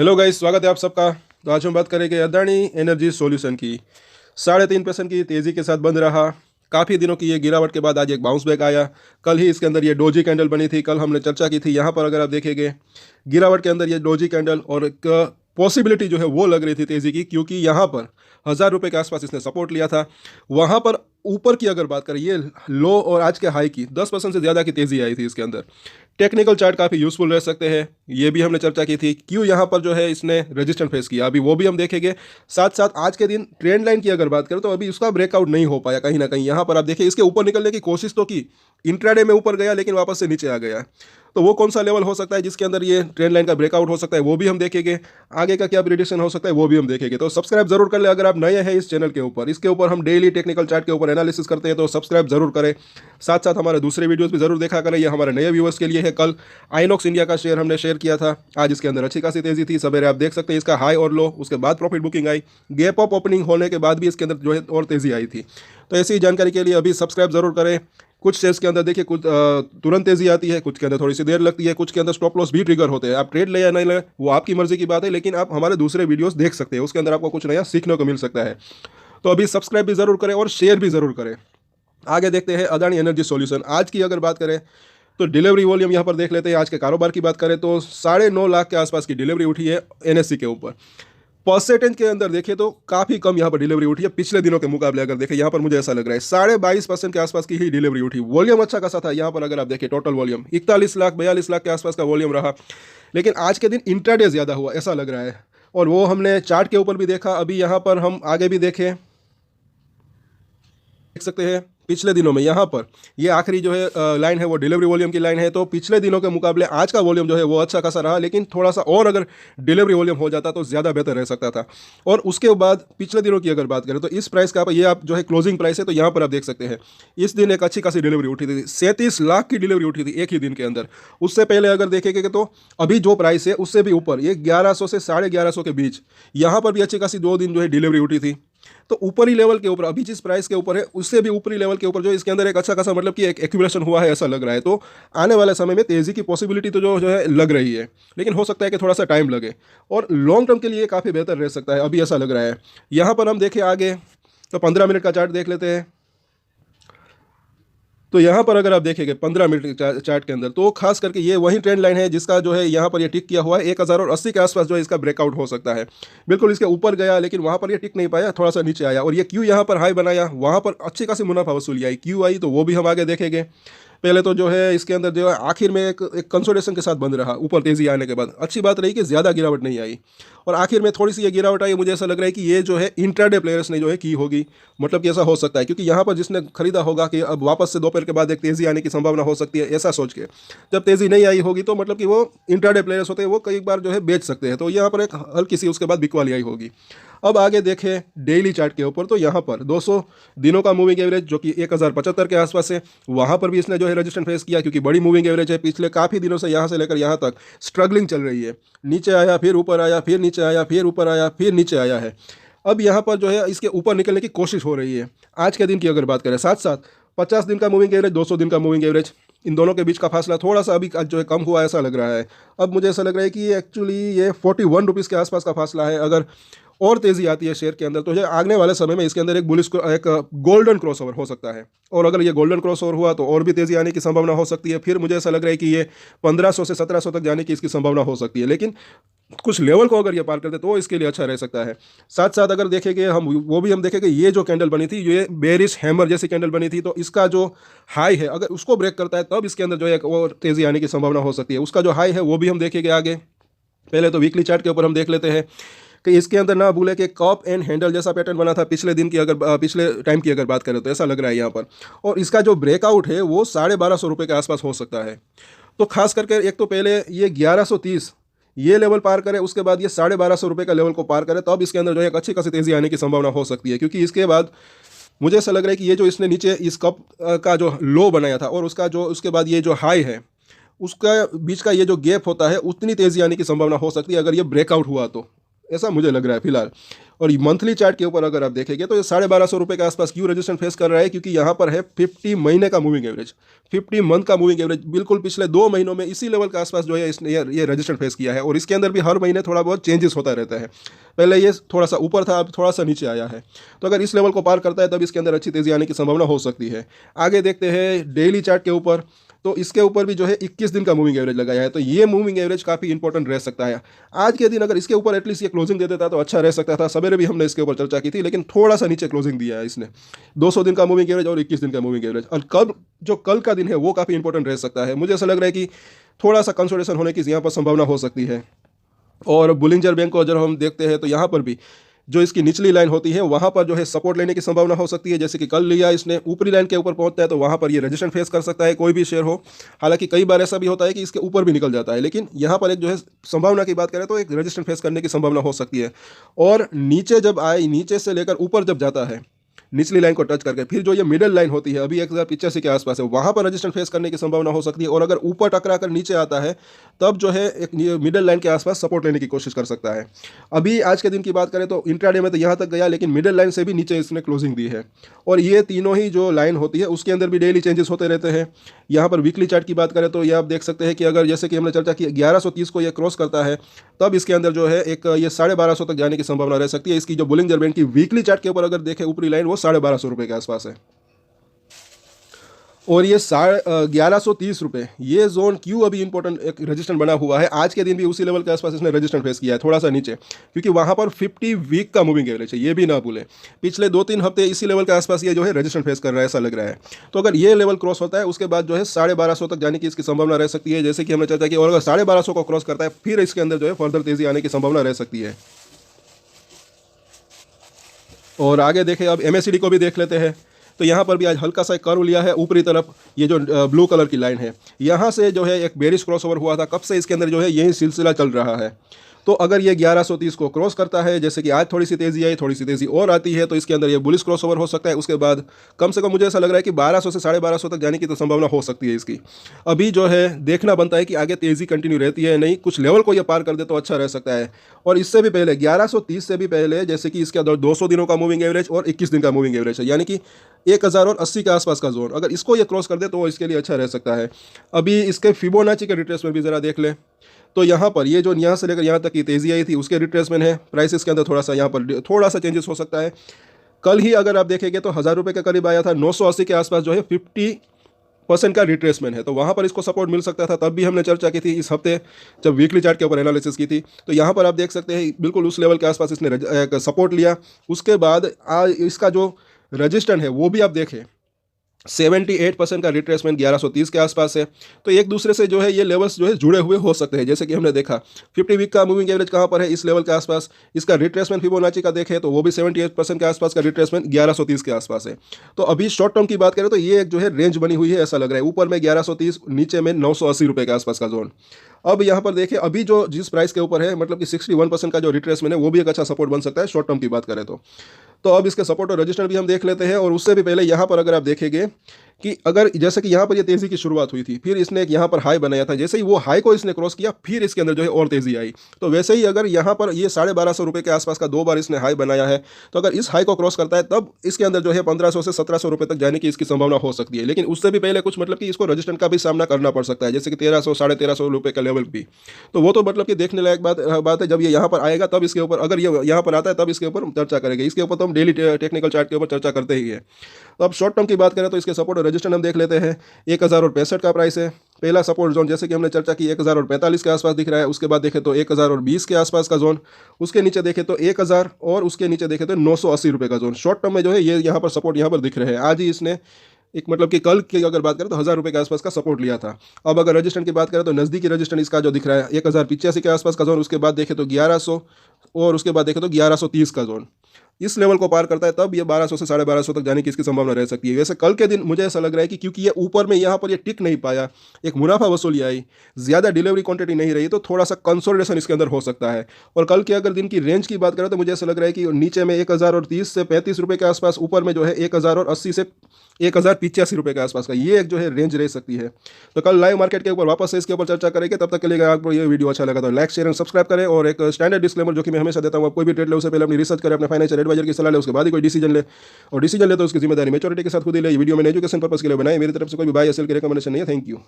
Hello guys, स्वागत है आप सबका। तो आज हम बात करेंगे अदानी एनर्जी सॉल्यूशन की। 3.5% की तेज़ी के साथ बंद रहा। काफ़ी दिनों की ये गिरावट के बाद आज एक बाउंस बैक आया। कल ही इसके अंदर ये डोजी कैंडल बनी थी, कल हमने चर्चा की थी। यहाँ पर अगर आप देखेंगे गिरावट के अंदर ये डोजी कैंडल और एक पॉसिबिलिटी जो है वो लग रही थी तेज़ी की, क्योंकि यहाँ पर 1,000 रुपये के आसपास इसने सपोर्ट लिया था। वहाँ पर ऊपर की अगर बात करें, ये लो और आज के हाई की 10% से ज़्यादा की तेज़ी आई थी इसके अंदर। टेक्निकल चार्ट काफ़ी यूज़फुल रह सकते हैं, ये भी हमने चर्चा की थी। क्यों यहाँ पर जो है इसने रेजिस्टेंस फेस किया, अभी वो भी हम देखेंगे। साथ साथ आज के दिन ट्रेंड लाइन की अगर बात करें तो अभी उसका ब्रेकआउट नहीं हो पाया कहीं ना कहीं। यहाँ पर आप देखिए इसके ऊपर निकलने की कोशिश तो की, इंट्राडे में ऊपर गया लेकिन वापस से नीचे आ गया। तो वो कौन सा लेवल हो सकता है जिसके अंदर ये ट्रेंड लाइन का ब्रेकआउट हो सकता है, वो भी हम देखेंगे। आगे का क्या प्रिडिक्शन हो सकता है वो भी हम देखेंगे। तो सब्सक्राइब जरूर कर ले अगर आप नए हैं इस चैनल के ऊपर। इसके ऊपर हम डेली टेक्निकल चार्ट के ऊपर एनालिसिस करते हैं, तो सब्सक्राइब जरूर करें। साथ साथ हमारे दूसरे वीडियोस भी जरूर देखा करें, ये हमारे नए व्यूअर्स के लिए है। कल आइनॉक्स इंडिया का शेयर हमने शेयर किया था, आज इसके अंदर अच्छी खासी तेजी थी। सवेरे आप देख सकते हैं इसका हाई और लो, उसके बाद प्रॉफिट बुकिंग आई। गैप अप ओपनिंग होने के बाद भी इसके अंदर जो है और तेजी आई थी। तो ऐसी जानकारी के लिए अभी सब्सक्राइब जरूर करें। कुछ शेयर्स के अंदर देखिए कुछ तुरंत तेजी आती है, कुछ के अंदर थोड़ी सी देर लगती है, कुछ के अंदर स्टॉप लॉस भी ट्रिगर होते हैं। आप ट्रेड ले या नहीं ले वो आपकी मर्जी की बात है, लेकिन आप हमारे दूसरे वीडियोस देख सकते हैं, उसके अंदर आपको कुछ नया सीखने को मिल सकता है। तो अभी सब्सक्राइब भी जरूर करें और शेयर भी जरूर करें। आगे देखते हैं अदानी एनर्जी सॉल्यूशन। आज की अगर बात करें तो डिलीवरी वॉल्यूम यहाँ पर देख लेते हैं। आज के कारोबार की बात करें तो 9.5 लाख के आसपास की डिलीवरी उठी है एनएससी के ऊपर। परसेंटेज के अंदर देखें तो काफ़ी कम यहाँ पर डिलीवरी उठी है पिछले दिनों के मुकाबले। अगर देखें यहाँ पर मुझे ऐसा लग रहा है 22.5% के आसपास की ही डिलीवरी उठी। वॉल्यूम अच्छा खासा था यहाँ पर। अगर आप देखें टोटल वॉल्यूम 41 लाख 42 लाख के आसपास का वॉल्यूम रहा, लेकिन आज के दिन इंट्राडे ज़्यादा हुआ ऐसा लग रहा है। और वो हमने चार्ट के ऊपर भी देखा। अभी यहाँ पर हम आगे भी देखें, देख सकते हैं पिछले दिनों में यहाँ पर ये आखिरी जो है लाइन है वो डिलीवरी वॉल्यूम की लाइन है। तो पिछले दिनों के मुकाबले आज का वॉल्यूम जो है वो अच्छा खासा रहा, लेकिन थोड़ा सा और अगर डिलीवरी वॉल्यूम हो जाता तो ज़्यादा बेहतर रह सकता था। और उसके बाद पिछले दिनों की अगर बात करें तो इस प्राइस का ये आप जो है क्लोजिंग प्राइस है, तो यहाँ पर आप देख सकते हैं इस दिन एक अच्छी खासी डिलीवरी उठी थी। 37 लाख की डिलीवरी उठी थी एक ही दिन के अंदर। उससे पहले अगर देखेंगे तो अभी जो प्राइस है उससे भी ऊपर, ये 1100 से 1150 के बीच यहाँ पर भी अच्छी खासी 2 दिन जो है डिलीवरी उठी थी। तो ऊपरी लेवल के ऊपर अभी जिस प्राइस के ऊपर है उससे भी ऊपरी लेवल के ऊपर जो इसके अंदर एक अच्छा खासा मतलब कि एक एक्यूमुलेशन हुआ है ऐसा लग रहा है। तो आने वाले समय में तेज़ी की पॉसिबिलिटी तो जो है लग रही है, लेकिन हो सकता है कि थोड़ा सा टाइम लगे और लॉन्ग टर्म के लिए काफ़ी बेहतर रह सकता है, अभी ऐसा लग रहा है। यहाँ पर हम देखें आगे तो 15 मिनट का चार्ट देख लेते हैं। तो यहाँ पर अगर आप देखेंगे 15 मिनट के चार्ट के अंदर तो खास करके ये वही ट्रेंड लाइन है जिसका जो है यहाँ पर ये टिक किया हुआ है। 1080 के आसपास जो है इसका ब्रेकआउट हो सकता है। बिल्कुल इसके ऊपर गया लेकिन वहाँ पर ये टिक नहीं पाया, थोड़ा सा नीचे आया। और ये क्यों यहाँ पर हाई बनाया, वहाँ पर अच्छी खासी मुनाफा वसूली आई। क्यों आई तो वो भी हम आगे देखेंगे। पहले तो जो है इसके अंदर जो है आखिर में एक कंसोलिडेशन के साथ बंद रहा, ऊपर तेजी आने के बाद अच्छी बात रही कि ज़्यादा गिरावट नहीं आई। और आखिर में थोड़ी सी ये गिरावट आई, मुझे ऐसा लग रहा है कि ये जो है इंट्राडे प्लेयर्स ने जो है की होगी। मतलब कि ऐसा हो सकता है क्योंकि यहाँ पर जिसने खरीदा होगा कि अब वापस से दोपहर के बाद एक तेज़ी आने की संभावना हो सकती है, ऐसा सोच के जब तेज़ी नहीं आई होगी तो मतलब कि वो इंट्राडे प्लेयर्स होते हैं वो कई बार जो है बेच सकते हैं। तो यहाँ पर एक हल्की सी उसके बाद बिकवाली आई होगी। अब आगे देखें डेली चार्ट के ऊपर तो यहाँ पर 200 दिनों का मूविंग एवरेज जो कि 1075 के आसपास है, वहाँ पर भी इसने जो है रेजिस्टेंस फेस किया क्योंकि बड़ी मूविंग एवरेज है। पिछले काफ़ी दिनों से यहाँ से लेकर यहाँ तक स्ट्रगलिंग चल रही है। नीचे आया, फिर ऊपर आया, फिर नीचे आया, फिर ऊपर आया, फिर नीचे आया है। अब यहाँ पर जो है इसके ऊपर निकलने की कोशिश हो रही है। आज के दिन की अगर बात करें, साथ साथ 50 दिन का मूविंग एवरेज, 200 दिन का मूविंग एवरेज, इन दोनों के बीच का फासला थोड़ा सा अभी जो है कम हुआ ऐसा लग रहा है। अब मुझे ऐसा लग रहा है कि एक्चुअली ये 41 रुपीज़ के आसपास का फासला है। अगर और तेज़ी आती है शेयर के अंदर तो जो आने वाले समय में इसके अंदर एक बुलिश एक गोल्डन क्रॉसओवर हो सकता है। और अगर ये गोल्डन क्रॉसओवर हुआ तो और भी तेज़ी आने की संभावना हो सकती है। फिर मुझे ऐसा लग रहा है कि ये 1500 से 1700 तक जाने की इसकी संभावना हो सकती है, लेकिन कुछ लेवल को अगर ये पार करते तो इसके लिए अच्छा रह सकता है। साथ साथ अगर देखेंगे हम वो भी हम देखेंगे ये जो कैंडल बनी थी ये बेरिश हैमर जैसी कैंडल बनी थी, तो इसका जो हाई है अगर उसको ब्रेक करता है तब इसके अंदर जो है और तेज़ी आने की संभावना हो सकती है। उसका जो हाई है वो भी हम देखेंगे आगे। पहले तो वीकली चार्ट के ऊपर हम देख लेते हैं कि इसके अंदर ना भूले कि कप एंड हैंडल जैसा पैटर्न बना था पिछले दिन की अगर पिछले टाइम की अगर बात करें तो ऐसा लग रहा है यहाँ पर। और इसका जो ब्रेकआउट है वो 1250 रुपये के आसपास हो सकता है। तो खास करके एक तो पहले ये 1130 ये लेवल पार करे, उसके बाद ये 1250 रुपये का लेवल को पार करे, तब इसके अंदर जो है एक अच्छी खासी तेज़ी आने की संभावना हो सकती है। क्योंकि इसके बाद मुझे ऐसा लग रहा है कि ये जो इसने नीचे इस कप का जो लो बनाया था और उसका जो उसके बाद ये जो हाई है उसका बीच का ये जो गैप होता है उतनी तेज़ी आने की संभावना हो सकती है अगर ये ब्रेकआउट हुआ तो। ऐसा मुझे लग रहा है फिलहाल। और मंथली चार्ट के ऊपर अगर आप देखेंगे तो ये 1250 रुपये के आसपास क्यों रजिस्ट्रेशन फेस कर रहा है, क्योंकि यहाँ पर है 50 महीने का मूविंग एवरेज, 50 मंथ का मूविंग एवरेज, बिल्कुल पिछले 2 महीनों में इसी लेवल के आसपास जो है इसने ये रजिस्ट्रेशन फेस किया है। और इसके अंदर भी हर महीने थोड़ा बहुत चेंजेस होता रहता है, पहले ये थोड़ा सा ऊपर था, अब थोड़ा सा नीचे आया है। तो अगर इस लेवल को पार करता है तब इसके अंदर अच्छी तेजी आने की संभावना हो सकती है। आगे देखते हैं डेली चार्ट के ऊपर, तो इसके ऊपर भी जो है 21 दिन का मूविंग एवरेज लगाया है, तो ये मूविंग एवरेज काफ़ी इंपॉर्टेंट रह सकता है। आज के दिन अगर इसके ऊपर एटलीस्ट ये क्लोजिंग दे देता तो अच्छा रह सकता था। सवेरे भी हमने इसके ऊपर चर्चा की थी, लेकिन थोड़ा सा नीचे क्लोजिंग दिया है इसने, 200 दिन का मूविंग एवरेज और 21 दिन का मूविंग एवरेज। और कल का दिन है वो काफ़ी इंपॉर्टेंट रह सकता है। मुझे ऐसा लग रहा है कि थोड़ा सा कंसोलिडेशन होने की यहाँ पर संभावना हो सकती है। और बुलिंजर बैंक को अगर हम देखते हैं तो यहाँ पर भी जो इसकी निचली लाइन होती है वहाँ पर जो है सपोर्ट लेने की संभावना हो सकती है। जैसे कि कल लिया इसने, ऊपरी लाइन के ऊपर पहुँचता है तो वहाँ पर ये रजिस्ट्रेशन फेस कर सकता है, कोई भी शेयर हो। हालांकि कई बार ऐसा भी होता है कि इसके ऊपर भी निकल जाता है, लेकिन यहाँ पर एक जो है संभावना की बात करें तो एक रजिस्ट्रेशन फेस करने की संभावना हो सकती है। और नीचे जब आए, नीचे से लेकर ऊपर जब जाता है निचली लाइन को टच करके, फिर जो ये मिडिल लाइन होती है अभी 1085 के आसपास है, वहाँ पर रजिस्ट्रेशन फेस करने की संभावना हो सकती है। और अगर ऊपर टकरा कर नीचे आता है तब जो है एक मिडिल लाइन के आसपास सपोर्ट लेने की कोशिश कर सकता है। अभी आज के दिन की बात करें तो इंट्राडे में तो यहाँ तक गया, लेकिन मिडिल लाइन से भी नीचे इसने क्लोजिंग दी है। और ये तीनों ही जो लाइन होती है उसके अंदर भी डेली चेंजेस होते रहते हैं। यहाँ पर वीकली चार्ट की बात करें तो ये आप देख सकते हैं कि अगर जैसे कि हमने चर्चा की 1130 को ये क्रॉस करता है तब इसके अंदर जो है एक ये 1250 तक जाने की संभावना रह सकती है। इसकी जो बुलिंजर बैंड की वीकली चार्ट के ऊपर अगर देखें ऊपरी लाइन वो 1250 रुपये के आसपास है। और ये 1130 रुपये ये जोन क्यों अभी इंपॉर्टेंट एक रजिस्ट्रेशन बना हुआ है, आज के दिन भी उसी लेवल के आसपास इसने रजिस्ट्रेशन फेस किया है, थोड़ा सा नीचे, क्योंकि वहाँ पर 50 वीक का मूविंग एवरेज है, ये भी ना भूलें। पिछले 2-3 हफ्ते इसी लेवल के आसपास ये जो है रजिस्ट्रेशन फेस कर रहा है, ऐसा लग रहा है। तो अगर ये लेवल क्रॉस होता है उसके बाद जो है 1250 तक जाने की इसकी संभावना रह सकती है, जैसे कि हमने चर्चा की। और अगर 1250 को क्रॉस करता है फिर इसके अंदर जो है फर्दर तेजी आने की संभावना रह सकती है। और आगे देखें, अब MACD को भी देख लेते हैं। तो यहाँ पर भी आज हल्का सा एक कर्व लिया है ऊपरी तरफ, ये जो ब्लू कलर की लाइन है यहाँ से जो है एक बेरिश क्रॉसओवर हुआ था, कब से इसके अंदर जो है यही सिलसिला चल रहा है। तो अगर ये 1130 को क्रॉस करता है, जैसे कि आज थोड़ी सी तेज़ी आई, थोड़ी सी तेज़ी और आती है, तो इसके अंदर ये बुलिश क्रॉसओवर हो सकता है। उसके बाद कम से कम मुझे ऐसा लग रहा है कि 1200 से 1250 तक जाने की तो संभावना हो सकती है इसकी। अभी जो है देखना बनता है कि आगे तेज़ी कंटिन्यू रहती है नहीं, कुछ लेवल को ये पार कर दे तो अच्छा रह सकता है। और इससे भी पहले 1130 से भी पहले जैसे कि इसके अंदर 200 दिनों का मूविंग एवरेज और 21 दिन का मूविंग एवरेज है, यानी कि 1080 के आसपास का जोन, अगर इसको ये क्रॉस कर दे तो इसके लिए अच्छा रह सकता है। अभी इसके फिबोनाची के रिट्रेसमेंट भी ज़रा देख लें। तो यहाँ पर ये जो यहाँ से लेकर यहाँ तक की तेज़ी आई थी उसके रिट्रेसमेंट है, प्राइसेस के अंदर थोड़ा सा यहाँ पर थोड़ा सा चेंजेस हो सकता है। कल ही अगर आप देखेंगे तो 1000 रुपये के करीब आया था, 980 के आसपास जो है 50% का रिट्रेसमेंट है, तो वहाँ पर इसको सपोर्ट मिल सकता था। तब भी हमने चर्चा की थी इस हफ्ते जब वीकली चार्ट के ऊपर एनालिसिस की थी। तो यहाँ पर आप देख सकते हैं बिल्कुल उस लेवल के आसपास इसने सपोर्ट लिया। उसके बाद इसका जो रजिस्टेंस है वो भी आप देखें 78% का रिट्रेसमेंट 1130 के आसपास है। तो एक दूसरे से जो है ये लेवल्स जो है जुड़े हुए हो सकते हैं। जैसे कि हमने देखा 50 वीक का मूविंग एवरेज कहाँ पर है, इस लेवल के आसपास। इसका रिट्रेसमेंट फिबोनाची का देखें तो वो भी 78% के आसपास का रिट्रेसमेंट 1130 के आसपास है। तो अभी शॉर्ट टर्म की बात करें तो ये एक जो है रेंज बनी हुई है, ऐसा लग रहा है। ऊपर में 1130, नीचे में 980 रुपये के आसपास का जोन। अब यहाँ पर देखिए अभी जो जिस प्राइस के ऊपर है, मतलब कि 61% का जो रिट्रेसमेंट है वो भी एक अच्छा सपोर्ट बन सकता है शॉर्ट टर्म की बात करें तो अब इसके सपोर्ट और रजिस्टर भी हम देख लेते हैं। और उससे भी पहले यहाँ पर अगर आप देखेंगे कि अगर जैसे कि यहाँ पर ये तेज़ी की शुरुआत हुई थी, फिर इसने एक यहाँ पर हाई बनाया था, जैसे ही वो हाई को इसने क्रॉस किया फिर इसके अंदर जो है और तेज़ी आई। तो वैसे ही अगर यहाँ पर ये 1250 रुपये के आसपास का 2 बार इसने हाई बनाया है, तो अगर इस हाई को क्रॉस करता है तब इसके अंदर जो है 1500 से 1700 रुपये तक जाने की इसकी संभावना हो सकती है। लेकिन उससे भी पहले कुछ मतलब कि इसको रजिस्टेंस का भी सामना करना पड़ सकता है, जैसे कि 1300 1350 रुपये का लेवल भी। तो वो तो मतलब कि देखने लायक बात है। जब ये यहाँ पर आएगा तब इसके ऊपर, अगर ये यहाँ पर आता है तब इसके ऊपर हम चर्चा करेंगे। इसके ऊपर तो हम डेली टेक्निकल चार्ट के ऊपर चर्चा करते ही है। तो अब शॉर्ट टर्म की बात करें तो इसके सपोर्ट और रजिस्टेंस हम देख लेते हैं। 1065 का प्राइस है। पहला सपोर्ट जोन जैसे कि हमने चर्चा की 1045 के आसपास दिख रहा है। उसके बाद देखें तो 1020 के आसपास का जोन, उसके नीचे देखें तो 1000 और उसके नीचे देखें तो 980 रुपये का जोन। शॉर्ट टर्म में जो है ये यहाँ पर सपोर्ट यहाँ पर दिख रहे हैं। आज ही इसने एक मतलब कि कल की अगर बात करें तो 1000 रुपये के आसपास का सपोर्ट लिया था। अब अगर रजिस्टेंस की बात करें तो नज़दीकी रजिस्टेंस इसका जो दिख रहा है 1085 के आसपास का जोन, उसके बाद देखें तो 1100 और उसके बाद देखें तो 1130 का जोन। इस लेवल को पार करता है तब ये 1200 से 1250 तक जाने की इसकी संभावना रह सकती है। वैसे कल के दिन मुझे ऐसा लग रहा है कि क्योंकि ये ऊपर में यहाँ पर ये टिक नहीं पाया, एक मुनाफा वसूली आई, ज़्यादा डिलीवरी क्वांटिटी नहीं रही, तो थोड़ा सा कंसोलिडेशन इसके अंदर हो सकता है। और कल के अगर दिन की रेंज की बात करें तो मुझे ऐसा लग रहा है कि नीचे में 1030 से 35 रुपये के आसपास, ऊपर में जो है 1080 से 1085 रुपये के आसपास का ये एक जो है रेंज रह सकती है। तो कल लाइव मार्केट के ऊपर वापस से इसके ऊपर चर्चा करेंगे। तब तक के लिए अगर आपको ये वीडियो अच्छा लगा तो लाइक शेयर एंड सब्सक्राइब करें। और एक स्टैंडर्ड डिस्क्लेमर जो कि मैं हमेशा देता हूँ, आप कोई भी ट्रेड ले उससे पहले अपनी रिसर्च करें, अपने फाइनेंशियल एडवाइजर की सलाह ले, उसके बाद ही कोई डिसीजन ले। और डिसीजन ले तो उसकी जिम्मेदारी मेच्योरिटी के साथ खुद ही ले। ये वीडियो मैंने एजुकेशन पर्पस के लिए बनाई, मेरी तरफ से कोई भी बाय या सेल की रिकमेंडेशन नहीं है। Thank you.